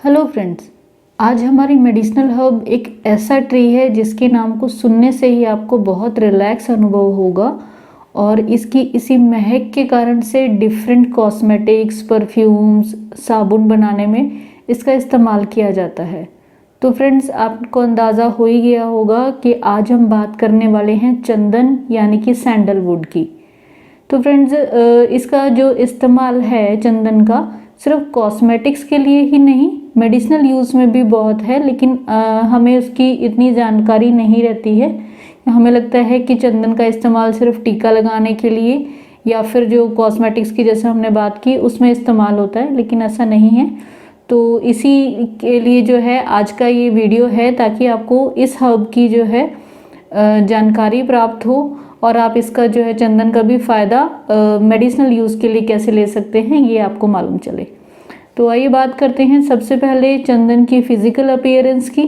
Hello friends, आज हमारी medicinal herb एक ऐसा ट्री है जिसके नाम को सुनने से ही आपको बहुत रिलैक्स अनुभव होगा और इसकी इसी महक के कारण से डिफरेंट कॉस्मेटिक्स, परफ्यूम्स, साबुन बनाने में इसका इस्तेमाल किया जाता है। तो फ्रेंड्स, आपको अंदाज़ा हो ही गया होगा कि आज हम बात करने वाले हैं चंदन यानी कि सैंडलवुड की। तो फ्रेंड्स, इसका जो इस्तेमाल है चंदन का सिर्फ कॉस्मेटिक्स के लिए ही नहीं, मेडिसिनल यूज़ में भी बहुत है, लेकिन हमें उसकी इतनी जानकारी नहीं रहती है। हमें लगता है कि चंदन का इस्तेमाल सिर्फ टीका लगाने के लिए या फिर जो कॉस्मेटिक्स की जैसे हमने बात की उसमें इस्तेमाल होता है, लेकिन ऐसा नहीं है। तो इसी के लिए जो है आज का ये वीडियो है, ताकि आपको इस हर्ब की जो है जानकारी प्राप्त हो और आप इसका जो है चंदन का भी फ़ायदा मेडिसिनल यूज़ के लिए कैसे ले सकते हैं ये आपको मालूम चले। तो आइए बात करते हैं सबसे पहले चंदन की फ़िज़िकल अपीयरेंस की।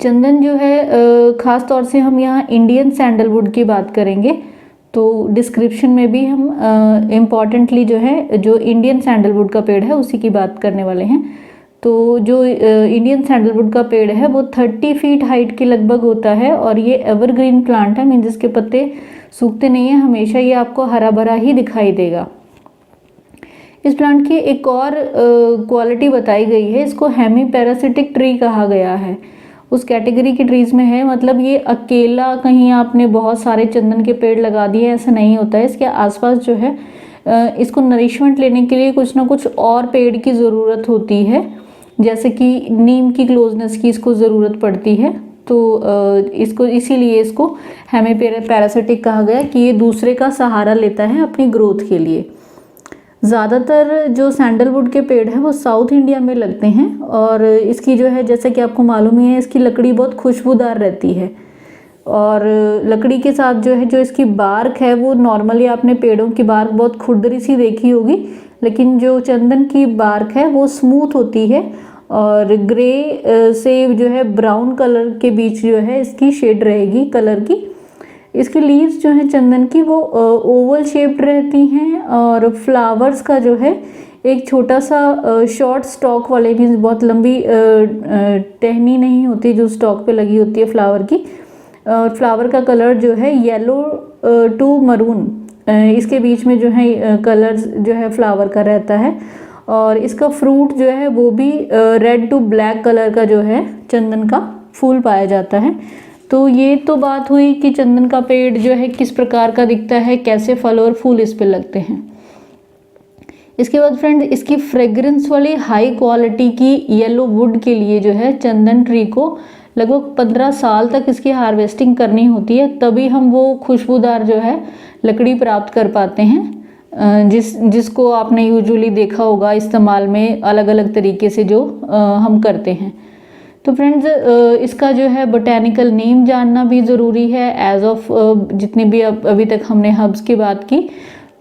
चंदन जो है ख़ास तौर से हम यहाँ इंडियन सैंडलवुड की बात करेंगे, तो डिस्क्रिप्शन में भी हम इम्पॉर्टेंटली जो है जो इंडियन सैंडलवुड का पेड़ है उसी की बात करने वाले हैं। तो जो इंडियन सैंडलवुड का पेड़ है वो 30 फीट हाइट के लगभग होता है और ये एवरग्रीन प्लांट है, मीन जिसके पत्ते सूखते नहीं हैं, हमेशा ये आपको हरा भरा ही दिखाई देगा। इस प्लांट की एक और क्वालिटी बताई गई है, इसको हेमी पैरासिटिक ट्री कहा गया है, उस कैटेगरी की ट्रीज में है। मतलब ये अकेला कहीं आपने बहुत सारे चंदन के पेड़ लगा दिए ऐसा नहीं होता है। इसके आसपास जो है इसको नरिशमेंट लेने के लिए कुछ ना कुछ और पेड़ की ज़रूरत होती है, जैसे कि नीम की क्लोजनेस की इसको ज़रूरत पड़ती है। तो इसको इसीलिए इसको हेमी पैरासिटिक कहा गया कि ये दूसरे का सहारा लेता है अपनी ग्रोथ के लिए। ज़्यादातर जो सैंडलवुड के पेड़ हैं वो साउथ इंडिया में लगते हैं और इसकी जो है जैसे कि आपको मालूम ही है, इसकी लकड़ी बहुत खुशबूदार रहती है। और लकड़ी के साथ जो है जो इसकी बार्क है वो नॉर्मली आपने पेड़ों की बार्क बहुत खुरदरी सी देखी होगी, लेकिन जो चंदन की बार्क है वो स्मूथ होती है और ग्रे से जो है ब्राउन कलर के बीच जो है इसकी शेड रहेगी कलर की। इसकी लीव्स जो है चंदन की वो ओवल शेप्ड रहती हैं और फ्लावर्स का जो है एक छोटा सा शॉर्ट स्टॉक वाले, मीन्स बहुत लंबी टहनी नहीं होती जो स्टॉक पे लगी होती है फ्लावर की। फ्लावर का कलर जो है येलो टू मरून, इसके बीच में जो है कलर जो है फ्लावर का रहता है। और इसका फ्रूट जो है वो भी रेड टू ब्लैक कलर का जो है चंदन का फूल पाया जाता है। तो ये तो बात हुई कि चंदन का पेड़ जो है किस प्रकार का दिखता है, कैसे फल और फूल इस पे लगते हैं। इसके बाद फ्रेंड, इसकी फ्रेग्रेंस वाली हाई क्वालिटी की येलो वुड के लिए जो है चंदन ट्री को लगभग 15 साल तक इसकी हार्वेस्टिंग करनी होती है, तभी हम वो खुशबूदार जो है लकड़ी प्राप्त कर पाते हैं, जिसको आपने यूजुअली देखा होगा इस्तेमाल में अलग अलग तरीके से जो हम करते हैं। तो फ्रेंड्स, इसका जो है बोटेनिकल नेम जानना भी ज़रूरी है। एज ऑफ जितनी भी अभी तक हमने हर्ब्स की बात की,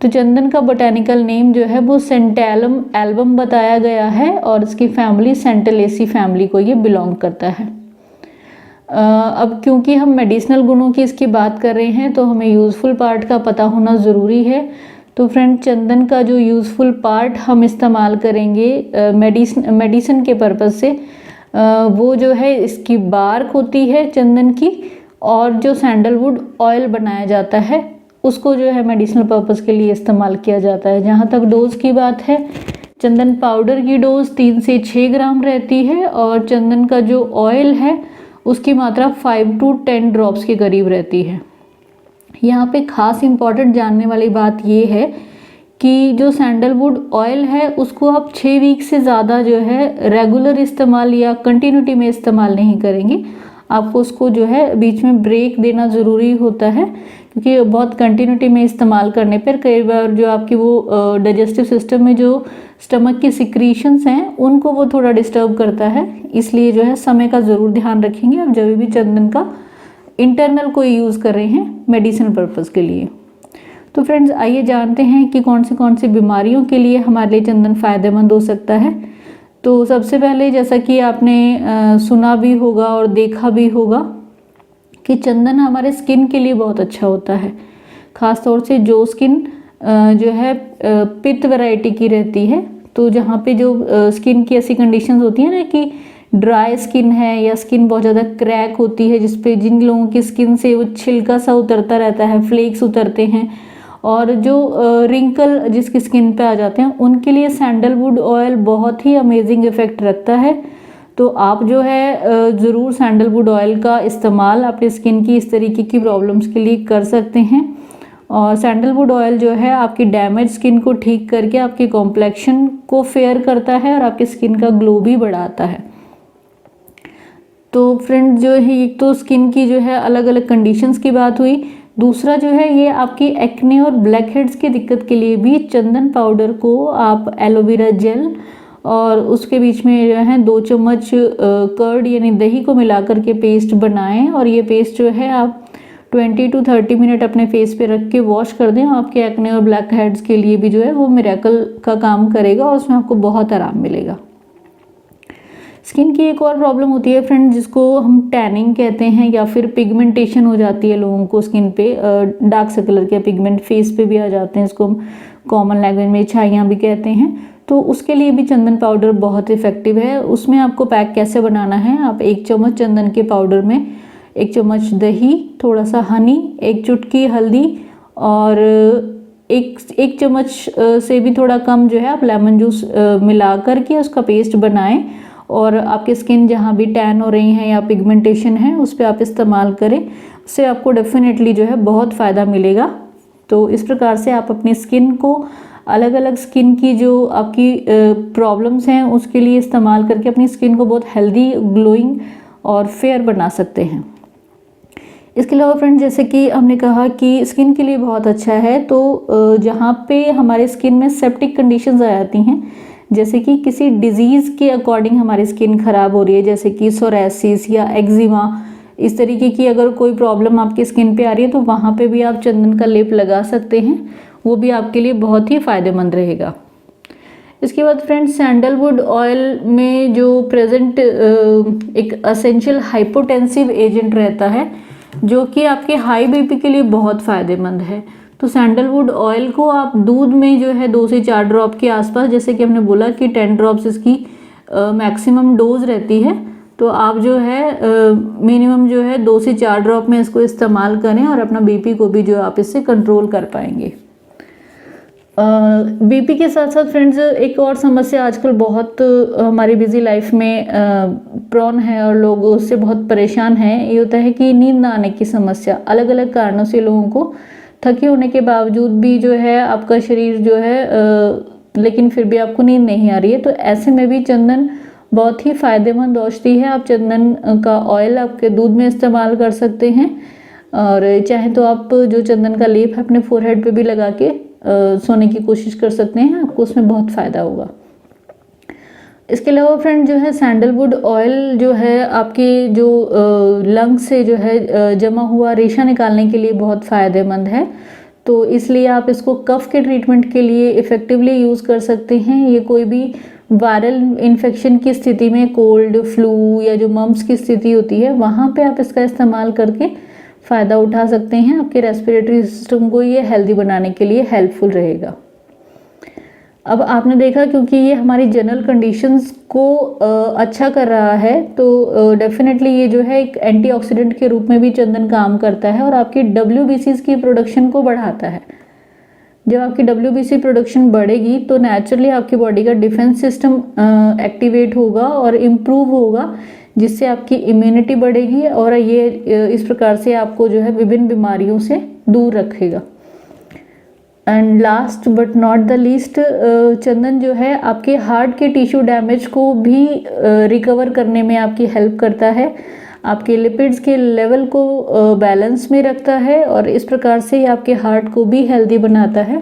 तो चंदन का बोटेनिकल नेम जो है वो सेंटेलम एल्बम बताया गया है और इसकी फैमिली सेंटेलेसी फैमिली को ये बिलोंग करता है। अब क्योंकि हम मेडिसिनल गुणों की इसकी बात कर रहे हैं तो हमें यूज़फुल पार्ट का पता होना ज़रूरी है। तो फ्रेंड, चंदन का जो यूज़फुल पार्ट हम इस्तेमाल करेंगे मेडिसिन के पर्पज़ से, वो जो है इसकी बार्क होती है चंदन की, और जो सैंडलवुड ऑयल बनाया जाता है उसको जो है मेडिसिनल पर्पज़ के लिए इस्तेमाल किया जाता है। जहाँ तक डोज़ की बात है, चंदन पाउडर की डोज़ 3 से 6 ग्राम रहती है और चंदन का जो ऑयल है उसकी मात्रा 5 to 10 ड्रॉप्स के करीब रहती है। यहाँ पे खास इम्पॉर्टेंट जानने वाली बात ये है कि जो सैंडलवुड ऑयल है उसको आप 6 वीक से ज़्यादा जो है रेगुलर इस्तेमाल या कंटिन्यूटी में इस्तेमाल नहीं करेंगे। आपको उसको जो है बीच में ब्रेक देना ज़रूरी होता है, क्योंकि बहुत कंटिन्यूटी में इस्तेमाल करने पर कई बार जो आपकी वो डाइजेस्टिव सिस्टम में जो स्टमक की सिक्रीशंस हैं उनको वो थोड़ा डिस्टर्ब करता है। इसलिए जो है समय का ज़रूर ध्यान रखेंगे आप जब भी चंदन का इंटरनल कोई यूज़ कर रहे हैं मेडिसिन पर्पज़ के लिए। तो फ्रेंड्स, आइए जानते हैं कि कौन सी बीमारियों के लिए हमारे लिए चंदन फ़ायदेमंद हो सकता है। तो सबसे पहले, जैसा कि आपने सुना भी होगा और देखा भी होगा कि चंदन हमारे स्किन के लिए बहुत अच्छा होता है। ख़ास तौर से जो स्किन जो है पित्त वैरायटी की रहती है, तो जहाँ पे जो स्किन की ऐसी कंडीशंस होती हैं ना कि ड्राई स्किन है या स्किन बहुत ज़्यादा क्रैक होती है, जिसपे जिन लोगों की स्किन से वो छिलका सा उतरता रहता है, फ्लेक्स उतरते हैं, और जो रिंकल जिसकी स्किन पे आ जाते हैं, उनके लिए सैंडलवुड ऑयल बहुत ही अमेजिंग इफ़ेक्ट रखता है। तो आप जो है ज़रूर सैंडलवुड ऑयल का इस्तेमाल अपनी स्किन की इस तरीके की प्रॉब्लम्स के लिए कर सकते हैं। और सैंडलवुड ऑयल जो है आपकी डैमेज स्किन को ठीक करके आपकी कॉम्प्लेक्शन को फेयर करता है और आपकी स्किन का ग्लो भी बढ़ाता है। तो फ्रेंड्स जो है एक तो स्किन की जो है अलग अलग कंडीशंस की बात हुई। दूसरा जो है ये आपकी एक्ने और ब्लैक हेड्स की दिक्कत के लिए भी चंदन पाउडर को आप एलोवेरा जेल और उसके बीच में जो है 2 चम्मच कर्ड यानी दही को मिलाकर के पेस्ट बनाएं, और ये पेस्ट जो है आप 20 to 30 मिनट अपने फेस पे रख के वॉश कर दें। आपके एक्ने और ब्लैक हेड्स के लिए भी जो है वो मिरेकल का काम करेगा और उसमें आपको बहुत आराम मिलेगा। स्किन की एक और प्रॉब्लम होती है फ्रेंड, जिसको हम टैनिंग कहते हैं या फिर पिगमेंटेशन हो जाती है लोगों को स्किन पे, डार्क सा कलर के पिगमेंट फेस पे भी आ जाते हैं, इसको हम कॉमन लैंग्वेज में छाइयाँ भी कहते हैं। तो उसके लिए भी चंदन पाउडर बहुत इफेक्टिव है। उसमें आपको पैक कैसे बनाना है, आप 1 चम्मच चंदन के पाउडर में 1 चम्मच दही, थोड़ा सा हनी, 1 चुटकी हल्दी और एक चम्मच से भी थोड़ा कम जो है आप लेमन जूस मिला करके उसका पेस्ट बनाएं, और आपकी स्किन जहाँ भी टैन हो रही है या पिगमेंटेशन है उस पर आप इस्तेमाल करें। उससे आपको डेफिनेटली जो है बहुत फ़ायदा मिलेगा। तो इस प्रकार से आप अपनी स्किन को अलग अलग स्किन की जो आपकी प्रॉब्लम्स हैं उसके लिए इस्तेमाल करके अपनी स्किन को बहुत हेल्दी, ग्लोइंग और फेयर बना सकते हैं। इसके अलावा फ्रेंड जैसे कि हमने कहा कि स्किन के लिए बहुत अच्छा है, तो जहाँ पे हमारे स्किन में सेप्टिक कंडीशंस आ जाती हैं, जैसे कि किसी डिजीज़ के अकॉर्डिंग हमारी स्किन ख़राब हो रही है, जैसे कि सोरेसिस या एक्जिमा, इस तरीके की अगर कोई प्रॉब्लम आपकी स्किन पे आ रही है तो वहाँ पे भी आप चंदन का लेप लगा सकते हैं, वो भी आपके लिए बहुत ही फ़ायदेमंद रहेगा। इसके बाद फ्रेंड्स सैंडलवुड ऑयल में जो प्रेजेंट एक असेंशियल हाइपोटेंसिव एजेंट रहता है जो कि आपके हाई बीपी के लिए बहुत फ़ायदेमंद है। तो सैंडलवुड ऑयल को आप दूध में जो है 2 से 4 ड्रॉप के आसपास, जैसे कि हमने बोला कि 10 ड्रॉप्स इसकी मैक्सिमम डोज रहती है, तो आप जो है मिनिमम जो है 2 से 4 ड्रॉप में इसको इस्तेमाल करें और अपना बीपी को भी जो आप इससे कंट्रोल कर पाएंगे। बीपी के साथ साथ फ्रेंड्स एक और समस्या आजकल बहुत हमारी बिजी लाइफ में प्रॉन है और लोग उससे बहुत परेशान हैं, ये होता है कि नींद ना आने की समस्या। अलग अलग कारणों से लोगों को थके होने के बावजूद भी जो है आपका शरीर जो है लेकिन फिर भी आपको नींद नहीं आ रही है, तो ऐसे में भी चंदन बहुत ही फ़ायदेमंद औषधि है। आप चंदन का ऑयल आपके दूध में इस्तेमाल कर सकते हैं, और चाहे तो आप जो चंदन का लेप है अपने फोरहेड पे भी लगा के सोने की कोशिश कर सकते हैं, आपको उसमें बहुत फ़ायदा होगा। इसके अलावा फ्रेंड जो है सैंडलवुड ऑयल जो है आपके जो लंग से जो है जमा हुआ रेशा निकालने के लिए बहुत फ़ायदेमंद है, तो इसलिए आप इसको कफ के ट्रीटमेंट के लिए इफ़ेक्टिवली यूज़ कर सकते हैं। ये कोई भी वायरल इन्फेक्शन की स्थिति में, कोल्ड, फ्लू या जो मम्स की स्थिति होती है वहाँ पे आप इसका इस्तेमाल करके फ़ायदा उठा सकते हैं। आपके रेस्पिरेटरी सिस्टम को ये हेल्दी बनाने के लिए हेल्पफुल रहेगा। अब आपने देखा क्योंकि ये हमारी जनरल कंडीशंस को अच्छा कर रहा है, तो डेफिनेटली ये जो है एक एंटीऑक्सीडेंट के रूप में भी चंदन काम करता है और आपकी WBCs की प्रोडक्शन को बढ़ाता है। जब आपकी WBC प्रोडक्शन बढ़ेगी तो नेचुरली आपकी बॉडी का डिफेंस सिस्टम एक्टिवेट होगा और इम्प्रूव होगा, जिससे आपकी इम्यूनिटी बढ़ेगी और ये इस प्रकार से आपको जो है विभिन्न बीमारियों से दूर रखेगा। And last but not the least, चंदन जो है आपके हार्ट के टिश्यू डैमेज को भी रिकवर करने में आपकी हेल्प करता है, आपके लिपिड्स के लेवल को बैलेंस में रखता है और इस प्रकार से आपके हार्ट को भी हेल्दी बनाता है।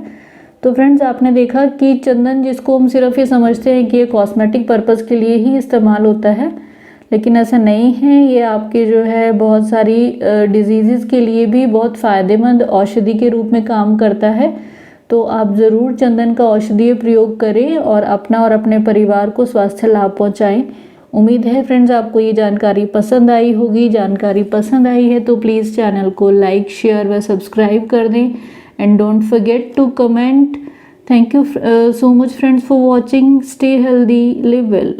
तो फ्रेंड्स आपने देखा कि चंदन जिसको हम सिर्फ ये समझते हैं कि ये कॉस्मेटिक पर्पज़ के लिए ही इस्तेमाल होता है, लेकिन ऐसा नहीं है। ये आपके जो है बहुत सारी डिजीज़ के लिए भी बहुत फ़ायदेमंद औषधि के रूप में काम करता है। तो आप ज़रूर चंदन का औषधीय प्रयोग करें और अपना और अपने परिवार को स्वास्थ्य लाभ पहुंचाएं। उम्मीद है फ्रेंड्स आपको ये जानकारी पसंद आई होगी। जानकारी पसंद आई है तो प्लीज़ चैनल को लाइक, शेयर व सब्सक्राइब कर दें and don't forget to comment Thank you so much friends for watching. Stay healthy, live well.